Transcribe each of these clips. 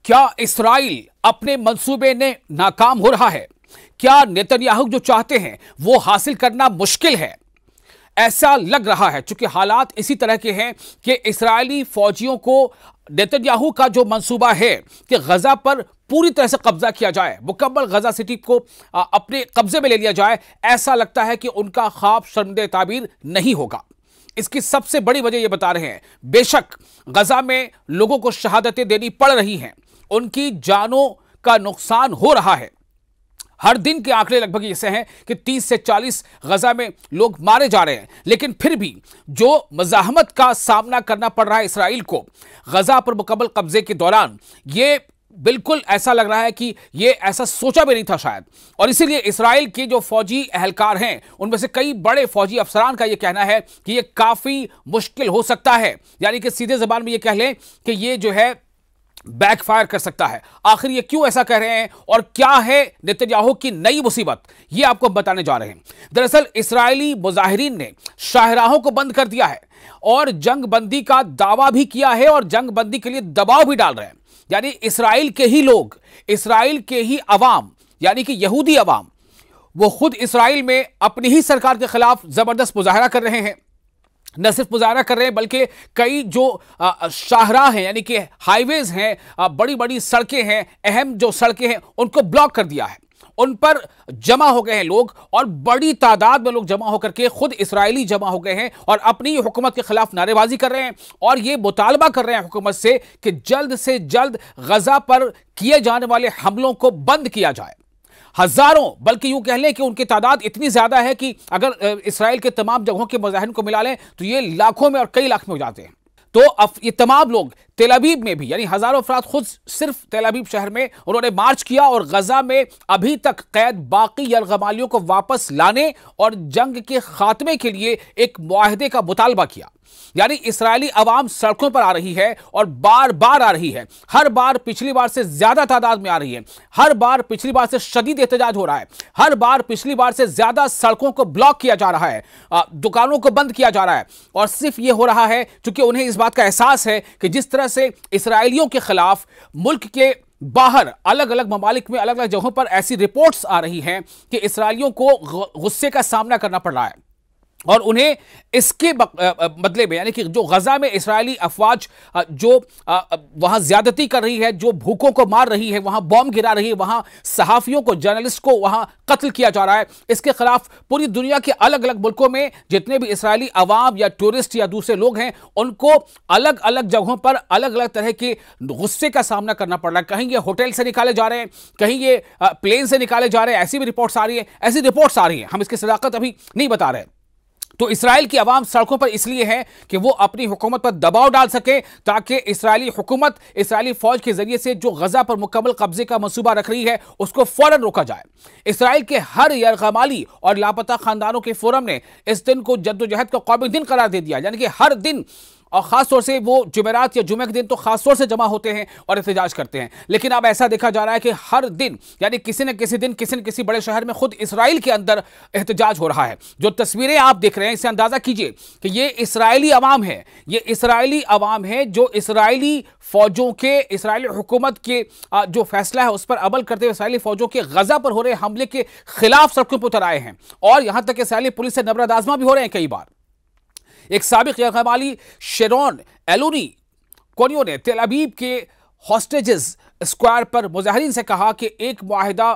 क्या इस्राइल अपने मंसूबे ने नाकाम हो रहा है? क्या नेतन्याहू जो चाहते हैं वो हासिल करना मुश्किल है? ऐसा लग रहा है क्योंकि हालात इसी तरह के हैं कि इस्राएली फौजियों को नेतन्याहू का जो मंसूबा है कि गजा पर पूरी तरह से कब्जा किया जाए, मुकम्मल गजा सिटी को अपने कब्जे में ले लिया जाए, ऐसा लगता है कि उनका ख्वाब शर्मदे ताबीर नहीं होगा। इसकी सबसे बड़ी वजह यह बता रहे हैं, बेशक गजा में लोगों को शहादतें देनी पड़ रही हैं, उनकी जानों का नुकसान हो रहा है। हर दिन के आंकड़े लगभग ऐसे हैं कि 30 से 40 गजा में लोग मारे जा रहे हैं, लेकिन फिर भी जो मज़ाहमत का सामना करना पड़ रहा है इसराइल को गजा पर मुकम्मल कब्जे के दौरान, ये बिल्कुल ऐसा लग रहा है कि ये ऐसा सोचा भी नहीं था शायद। और इसीलिए इसराइल के जो फौजी अहलकार हैं उनमें से कई बड़े फौजी अफसरान का ये कहना है कि ये काफ़ी मुश्किल हो सकता है, यानी कि सीधे ज़बान में ये कह लें कि ये जो है बैकफायर कर सकता है। आखिर ये क्यों ऐसा कह रहे हैं और क्या है नेतन्याहू की नई मुसीबत, ये आपको हम बताने जा रहे हैं। दरअसल इस्राएली मुजाहिरीन ने शाहराहों को बंद कर दिया है और जंग बंदी का दावा भी किया है और जंग बंदी के लिए दबाव भी डाल रहे हैं। यानी इसराइल के ही लोग, इसराइल के ही अवाम, यानी कि यहूदी अवाम, वो खुद इसराइल में अपनी ही सरकार के खिलाफ जबरदस्त मुजाहरा कर रहे हैं। न सिर्फ मुजाहरा कर रहे हैं बल्कि कई जो शाहराह हैं, यानी कि हाईवेज हैं, बड़ी बड़ी सड़कें हैं, अहम जो सड़कें हैं, उनको ब्लॉक कर दिया है। उन पर जमा हो गए हैं लोग और बड़ी तादाद में लोग जमा होकर के खुद इसराइली जमा हो गए हैं और अपनी हुकूमत के खिलाफ नारेबाजी कर रहे हैं और ये मुतालबा कर रहे हैं हुकूमत से कि जल्द से जल्द गजा पर किए जाने वाले हमलों को बंद किया जाए। हजारों, बल्कि यूं कह लें कि उनकी तादाद इतनी ज्यादा है कि अगर इसराइल के तमाम जगहों के मुजाहिरीन को मिला लें तो ये लाखों में और कई लाख में हो जाते हैं। तो अब ये तमाम लोग तेल अवीव में भी, यानी हजारों अफराद खुद सिर्फ तेल अवीव शहर में उन्होंने मार्च किया और गजा में अभी तक कैद बाकी यरगमालियों को वापस लाने और जंग के खात्मे के लिए एक मुआहदे का मुतालबा किया। यानी इसराइली अवाम सड़कों पर आ रही है और बार बार आ रही है, हर बार पिछली बार से ज्यादा तादाद में आ रही है, हर बार पिछली बार से शदीद एहतजाज हो रहा है, हर बार पिछली बार से ज्यादा सड़कों को ब्लॉक किया जा रहा है, दुकानों को बंद किया जा रहा है। और सिर्फ यह हो रहा है क्योंकि उन्हें इस बात का एहसास है कि जिस तरह से इसराइलियों के खिलाफ मुल्क के बाहर अलग अलग ममालिक में अलग अलग जगहों पर ऐसी रिपोर्ट्स आ रही हैं कि इसराइलियों को गुस्से का सामना करना पड़ रहा है और उन्हें इसके बदले में, यानी कि जो गजा में इसराइली अफवाज जो वहां ज्यादती कर रही है, जो भूखों को मार रही है, वहां बॉम्ब गिरा रही है, वहां सहाफियों को, जर्नलिस्ट को वहां कत्ल किया जा रहा है, इसके खिलाफ पूरी दुनिया के अलग अलग मुल्कों में जितने भी इसराइली अवाम या टूरिस्ट या दूसरे लोग हैं उनको अलग अलग जगहों पर अलग अलग तरह के गुस्से का सामना करना पड़ रहा है। कहीं ये होटल से निकाले जा रहे हैं, कहीं ये प्लेन से निकाले जा रहे हैं, ऐसी भी रिपोर्ट्स आ रही है, ऐसी रिपोर्ट्स आ रही है, हम इसकी सदाकत अभी नहीं बता रहे। तो इसराइल की आवाम सड़कों पर इसलिए है कि वो अपनी हुकूमत पर दबाव डाल सके ताकि इसराइली हुकूमत इसराइली फौज के जरिए से जो गजा पर मुकम्मल कब्जे का मंसूबा रख रही है उसको फौरन रोका जाए। इसराइल के हर यरगमाली और लापता खानदानों के फोरम ने इस दिन को जद्दोजहद का कौमी दिन करार दे दिया, यानी कि हर दिन, और खासतौर से वो जुमेरात या जुमे के दिन तो खासतौर से जमा होते हैं और एहतजाज करते हैं। लेकिन अब ऐसा देखा जा रहा है कि हर दिन, यानी किसी न किसी दिन किसी न किसी बड़े शहर में खुद इसराइल के अंदर एहतजाज हो रहा है। जो तस्वीरें आप देख रहे हैं इससे अंदाजा कीजिए कि ये इसराइली अवाम है, ये इसराइली अवाम है जो इसराइली फौजों के, इसराइली हुकूमत के जो फैसला है उस पर अमल करते हुए इसराइली फौजों के गजा पर हो रहे हमले के खिलाफ सड़कों पर उतर आए हैं और यहां तक इसराइली पुलिस से नबरद आजमा भी हो रहे हैं कई बार। एक साबिक यरगमाली शेरोन एलूनी कोनियो ने तेल अवीव के हॉस्टेजेस स्क्वायर पर मुजाहिरीन से कहा कि एक मुआहिदा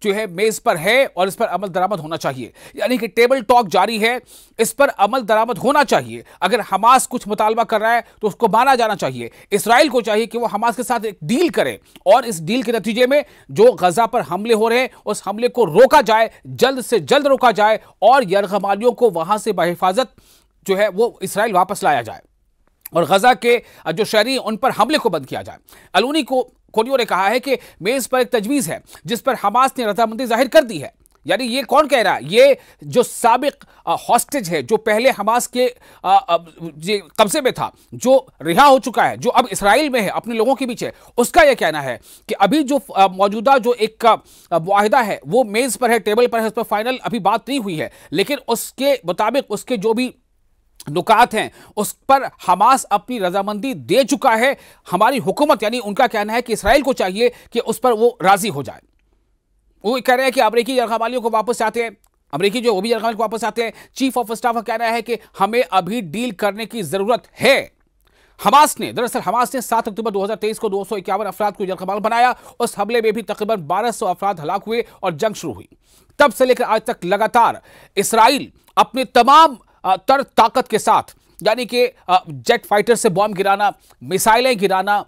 जो है मेज पर है और इस पर अमल दरामद होना चाहिए, यानी कि टेबल टॉक जारी है, इस पर अमल दरामद होना चाहिए। अगर हमास कुछ मुतालबा कर रहा है तो उसको माना जाना चाहिए। इसराइल को चाहिए कि वो हमास के साथ एक डील करे और इस डील के नतीजे में जो गजा पर हमले हो रहे हैं उस हमले को रोका जाए, जल्द से जल्द रोका जाए और यरगमालियों को वहां से बहिफाजत जो है वो इसराइल वापस लाया जाए और गजा के जो शहरी उन पर हमले को बंद किया जाए। अलूनी को कोनियो ने कहा है कि मेज पर एक तजवीज़ है जिस पर हमास ने रजामंदी जाहिर कर दी है। यानी ये कौन कह रहा है? ये जो साबिक हॉस्टेज है, जो पहले हमास के कब्जे में था, जो रिहा हो चुका है, जो अब इसराइल में है, अपने लोगों के बीच है, उसका यह कहना है कि अभी जो मौजूदा जो एक मुआहिदा है वो मेज पर है, टेबल पर है, उस पर फाइनल अभी बात नहीं हुई है, लेकिन उसके मुताबिक उसके जो भी नुकात हैं उस पर हमास अपनी रजामंदी दे चुका है। हमारी हुकूमत यानी उनका कहना है कि इसराइल को चाहिए कि उस पर वो राजी हो जाए। वो कह रहे हैं कि अमेरिकी यरगमालियों को वापस आते हैं, अमेरिकी जो वो भी यरगमालियों को वापस आते हैं। चीफ ऑफ स्टाफ का कहना है कि हमें अभी डील करने की जरूरत है। दरअसल हमास ने 7 अक्टूबर 2023 को 251 अफराद को यरगमाल बनाया। उस हमले में भी तकरीबन 1200 अफराद हलाक हुए और जंग शुरू हुई। तब से लेकर आज तक लगातार इसराइल अपने तमाम तर ताकत के साथ यानी कि जेट फाइटर से बॉम्ब गिराना, मिसाइलें गिराना,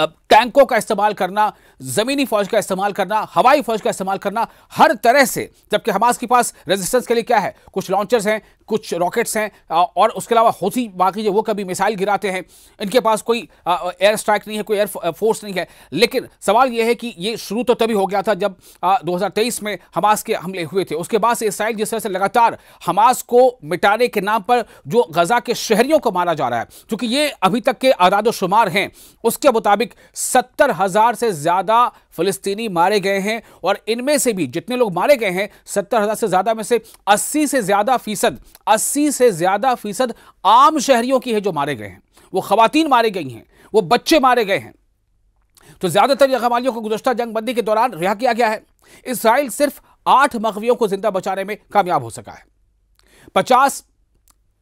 टैंकों का इस्तेमाल करना, जमीनी फौज का इस्तेमाल करना, हवाई फौज का इस्तेमाल करना, हर तरह से। जबकि हमास के पास रेजिस्टेंस के लिए क्या है, कुछ लॉन्चर्स हैं, कुछ रॉकेट्स हैं और उसके अलावा हौसी बाकी जो वो कभी मिसाइल गिराते हैं। इनके पास कोई एयर स्ट्राइक नहीं है, कोई एयर फोर्स नहीं है। लेकिन सवाल यह है कि ये शुरू तो तभी हो गया था जब 2023 में हमास के हमले हुए थे। उसके बाद से इसराइल जिस तरह से लगातार हमास को मिटाने के नाम पर जो गजा के शहरियों को मारा जा रहा है, क्योंकि ये अभी तक के आदाद-ओ-शुमार हैं, उसके मुताबिक 70,000 से ज्यादा फिलिस्तीनी मारे गए हैं। और इनमें से भी जितने लोग मारे गए हैं 70,000 से ज्यादा में से 80 से ज्यादा फीसद आम शहरियों की है जो मारे गए हैं। वो खवातीन मारे गई हैं, वो बच्चे मारे गए हैं। तो ज्यादातर यरगमालियों को गुज़श्ता जंग बंदी के दौरान रिहा किया गया है। इसराइल सिर्फ 8 मग़वियों को जिंदा बचाने में कामयाब हो सका है। 50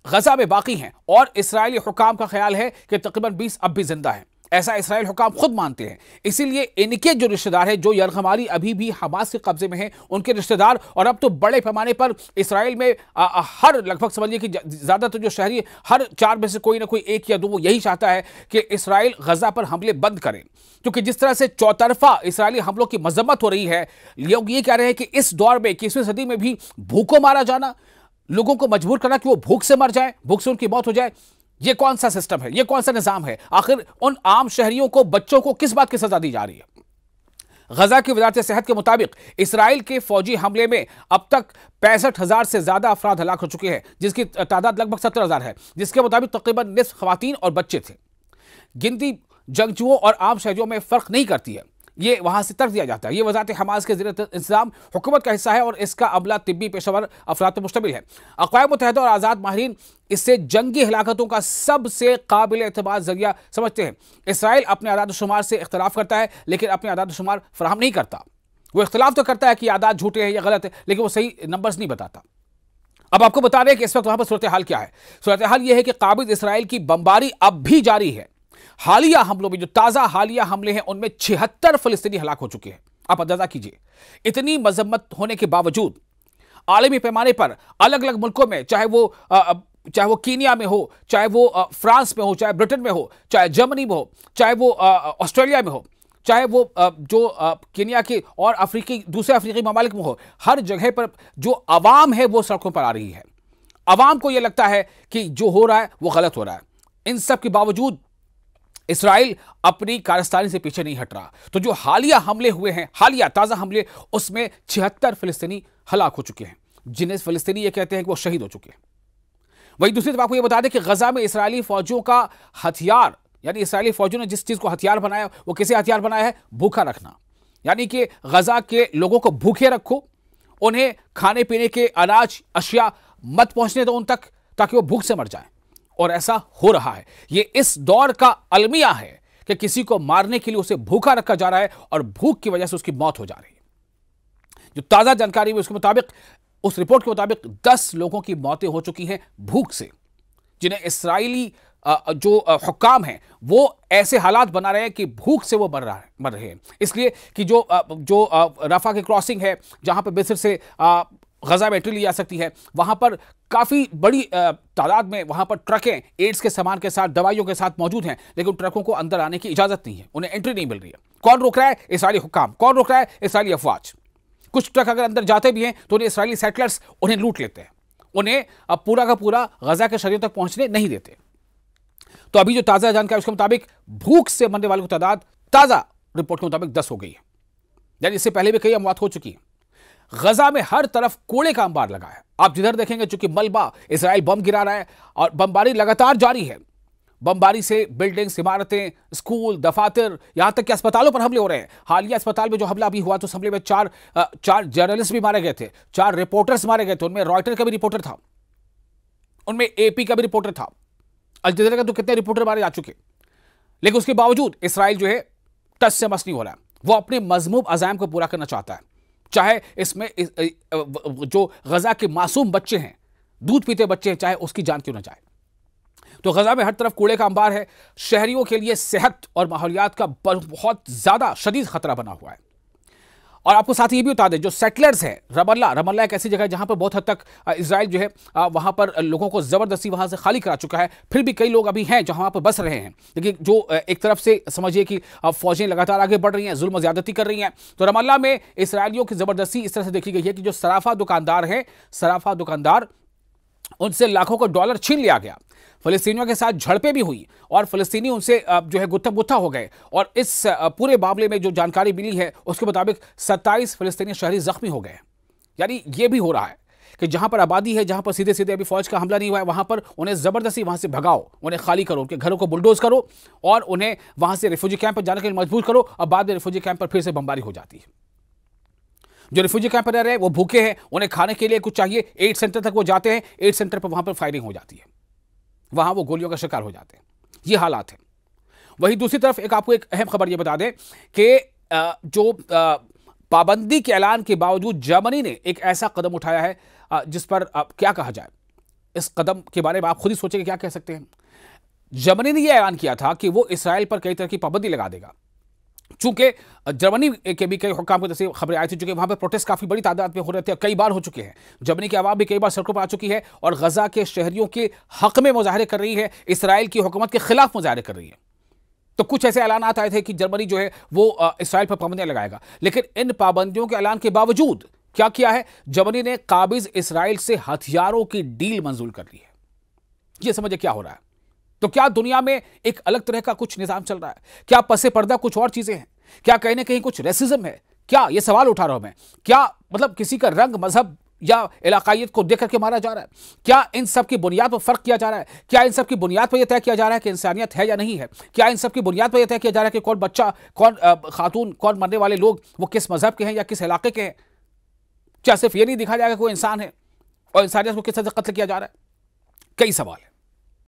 गजा में बाकी हैं और इसराइली हुकाम का ख्याल है कि तकरीबन 20 अब भी जिंदा हैं। ऐसा इसराइल हुकाम खुद मानते हैं। इसीलिए इनके जो रिश्तेदार हैं, जो यरगमाली अभी भी हमास के कब्जे में हैं, उनके रिश्तेदार और अब तो बड़े पैमाने पर इसराइल में हर लगभग समझिए कि ज्यादातर जो शहरी, हर 4 में से कोई ना कोई 1 या 2 वो यही चाहता है कि इसराइल गजा पर हमले बंद करें। क्योंकि जिस तरह से चौतरफा इसराइली हमलों की मजम्मत हो रही है, लोग ये कह रहे हैं कि इस दौर में 21वीं सदी में भी भूखों मारा जाना, लोगों को मजबूर करना कि वो भूख से मर जाए, भूख से उनकी मौत हो जाए, ये कौन सा सिस्टम है, ये कौन सा निजाम है? आखिर उन आम शहरियों को, बच्चों को किस बात की सजा दी जा रही है? गजा की वजारत सेहत के मुताबिक इसराइल के फौजी हमले में अब तक 65,000 से ज्यादा अफराद हलाक हो चुके हैं, जिसकी तादाद लगभग 70,000 है, जिसके मुताबिक तकरीबन निस्फ खवातीन और बच्चे थे। गिनती जंगजुओं और आम शहरियों में फर्क नहीं करती है, ये वहां से तर्क दिया जाता है। ये वजारत हमास के ज़ेर इंतज़ाम हुकूमत का हिस्सा है और इसका अमला तिब्बी पेशेवर अफराद पर मुश्तमिल है। अक़वाम मुत्तहिदा और आज़ाद माहिरीन इससे जंगी हिलाकतों का सबसे काबिल एतमाद जरिया समझते हैं। इसराइल अपने आदाद-ओ-शुमार से इख्तलाफ करता है, लेकिन अपने आदाद-ओ-शुमार फराहम नहीं करता। वो इख्तलाफ तो करता है कि आदाद झूठे हैं या गलत है, लेकिन वो सही नंबर्स नहीं बताता। अब आपको बता रहे हैं कि इस वक्त वहां पर सूरत हाल क्या है। सूरत हाल यह है कि काबिज इसराइल की बमबारी अब भी जारी है। हालिया हमलों में, जो ताजा हालिया हमले हैं, उनमें 76 फिलिस्तीनी हलाक हो चुके हैं। आप अंदाजा कीजिए, इतनी मजम्मत होने के बावजूद आलमी पैमाने पर अलग अलग मुल्कों में, चाहे वो कीनिया में हो, चाहे वो फ्रांस में हो, चाहे ब्रिटेन में हो, चाहे जर्मनी में हो, चाहे वो ऑस्ट्रेलिया में हो, चाहे वो जो कीनिया के और दूसरे अफ्रीकी ममालिक में हो, हर जगह पर जो आवाम है वो सड़कों पर आ रही है। आवाम को यह लगता है कि जो हो रहा है वो गलत हो रहा है। इन सब के बावजूद इसराइल अपनी कारस्तानी से पीछे नहीं हट रहा। तो जो हालिया हमले हुए हैं, हालिया ताजा हमले, उसमें 76 फिलिस्तीनी हलाक हो चुके हैं, जिन्हें फिलिस्तीनी ये कहते हैं कि वो शहीद हो चुके हैं। वहीं दूसरी तरफ आपको ये बता दें कि गजा में इसराइली फौजियों का हथियार, यानी इसराइली फौजियों ने जिस चीज को हथियार बनाया, वो किसे हथियार बनाया है? भूखा रखना। यानी कि गजा के लोगों को भूखे रखो, उन्हें खाने पीने के अनाज अशिया मत पहुंचने दो उन तक, ताकि वो भूख से मर जाए। और ऐसा हो रहा है। ये इस दौर का अलमिया है कि किसी को मारने के लिए उसे भूखा रखा जा रहा है और भूख की वजह से उसकी मौत हो जा रही है। जो ताजा जानकारी है उसके मुताबिक, उस रिपोर्ट के मुताबिक 10 लोगों की मौतें हो चुकी हैं भूख से, जिन्हें इसराइली जो हुक्काम हैं वो ऐसे हालात बना रहे हैं कि भूख से वो मर रहे हैं। इसलिए कि जो रफा की क्रॉसिंग है, जहां पर मिस्र से गजा में एंट्री ली जा सकती है, वहां पर काफी बड़ी तादाद में वहां पर ट्रकें एड्स के सामान के साथ, दवाइयों के साथ मौजूद हैं, लेकिन ट्रकों को अंदर आने की इजाजत नहीं है, उन्हें एंट्री नहीं मिल रही है। कौन रोक रहा है? इसराइली हुक्काम। कौन रोक रहा है? इसराइली अफवाज। कुछ ट्रक अगर अंदर जाते भी हैं तो उन्हें इसराइली सेटलर्स उन्हें लूट लेते हैं, उन्हें अब पूरा का पूरा गजा के शहरियों तक पहुंचने नहीं देते। तो अभी जो ताजा जानकारी उसके मुताबिक भूख से मरने वालों की तादाद ताजा रिपोर्ट के मुताबिक 10 हो गई है, यानी इससे पहले भी कई अमवात हो चुकी है। गजा में हर तरफ कूड़े का अंबार लगा है। आप जिधर देखेंगे, चूंकि मलबा, इसराइल बम गिरा रहा है और बमबारी लगातार जारी है। बमबारी से बिल्डिंग्स, इमारतें, स्कूल, दफातर, यहां तक कि अस्पतालों पर हमले हो रहे हैं। हालिया अस्पताल में जो हमला अभी हुआ, तो उस हमले में चार जर्नलिस्ट भी मारे गए थे, 4 रिपोर्टर्स मारे गए थे, उनमें रॉयटर का भी रिपोर्टर था। उनमें एपी का भी रिपोर्टर था, अल जज़ीरा का तो कितने रिपोर्टर मारे जा चुके, लेकिन उसके बावजूद इसराइल जो है टस से मस नहीं हो रहा है। वो अपने मजमूम अज़ाइम को पूरा करना चाहता है, चाहे इसमें जो गजा के मासूम बच्चे हैं, दूध पीते बच्चे हैं, चाहे उसकी जान क्यों ना जाए। तो गजा में हर तरफ कूड़े का अंबार है। शहरियों के लिए सेहत और माहौलियात का बहुत ज्यादा शदीद खतरा बना हुआ है। और आपको साथ ही ये भी बता दें, जो सेटलर्स हैं, रमल्ला एक ऐसी जगह है जहां पर बहुत हद तक इजराइल जो है वहां पर लोगों को जबरदस्ती वहां से खाली करा चुका है। फिर भी कई लोग अभी हैं जो वहां पर बस रहे हैं, लेकिन जो एक तरफ से समझिए कि फौजें लगातार आगे बढ़ रही हैं, जुल्म ज्यादती कर रही हैं। तो रमल्ला में इसराइलियों की जबरदस्ती इस तरह से देखी गई है कि जो सराफा दुकानदार उनसे लाखों का डॉलर छीन लिया गया। फिलिस्तीनियों के साथ झड़पें भी हुई और फिलिस्तीनी उनसे जो है गुत्था हो गए। और इस पूरे मामले में जो जानकारी मिली है उसके मुताबिक 27 फिलिस्तीनी शहरी जख्मी हो गए। यानी ये भी हो रहा है कि जहां पर आबादी है, जहां पर सीधे सीधे अभी फौज का हमला नहीं हुआ है, वहां पर उन्हें जबरदस्ती वहां से भगाओ, उन्हें खाली करो, उनके घरों को बुलडोज करो और उन्हें वहां से रिफ्यूजी कैंप पर जाने के लिए मजबूर करो। और बाद में रिफ्यूजी कैंप पर फिर से बमबारी हो जाती है। जो रिफ्यूजी कैंप पर रह रहे हैं वो भूखे हैं, उन्हें खाने के लिए कुछ चाहिए, एड सेंटर तक वो जाते हैं, एड सेंटर पर वहां पर फायरिंग हो जाती है, वहां वो गोलियों का शिकार हो जाते हैं। ये हालात हैं। वहीं दूसरी तरफ आपको एक अहम खबर ये बता दें कि जो पाबंदी के ऐलान के बावजूद जर्मनी ने एक ऐसा कदम उठाया है जिस पर क्या कहा जाए। इस कदम के बारे में आप खुद ही सोचेंगे क्या कह सकते हैं। जर्मनी ने यह ऐलान किया था कि वो इसराइल पर कई तरह की पाबंदी लगा देगा। चूंकि जर्मनी के भी कई हुक्काम को जैसे खबरें आई थी, चूंकि वहां पर प्रोटेस्ट काफी बड़ी तादाद में हो रहे थे, कई बार हो चुके हैं। जर्मनी की आवाम भी कई बार सड़कों पर आ चुकी है और गजा के शहरियों के हक में मुजाहरे कर रही है, इसराइल की हुकूमत के खिलाफ मुजाहरे कर रही है। तो कुछ ऐसे ऐलानात आए थे कि जर्मनी जो है वो इसराइल पर पाबंदियां लगाएगा, लेकिन इन पाबंदियों के ऐलान के बावजूद क्या किया है, जर्मनी ने काबिज इसराइल से हथियारों की डील मंजूर कर ली है। यह समझे क्या हो रहा है। तो क्या दुनिया में एक अलग तरह का कुछ निजाम चल रहा है? क्या पसे पर्दा कुछ और चीजें हैं? क्या कहीं ना कहीं कुछ रेसिज्म है? क्या ये सवाल उठा रहा हूं मैं, क्या मतलब किसी का रंग, मजहब या इलाकायत को देख करके मारा जा रहा है? क्या इन सब की बुनियाद पर फर्क किया जा रहा है? क्या इन सब की बुनियाद पर यह तय किया जा रहा है कि इंसानियत है या नहीं है? क्या इन सब की बुनियाद पर यह तय किया जा रहा है कि कौन बच्चा, कौन खातून, कौन मरने वाले लोग वो किस मजहब के हैं या किस इलाके के हैं? क्या सिर्फ ये नहीं दिखा जाएगा कोई इंसान है और इंसानियत को किस तरह से कत्ल किया जा रहा है? कई सवाल है।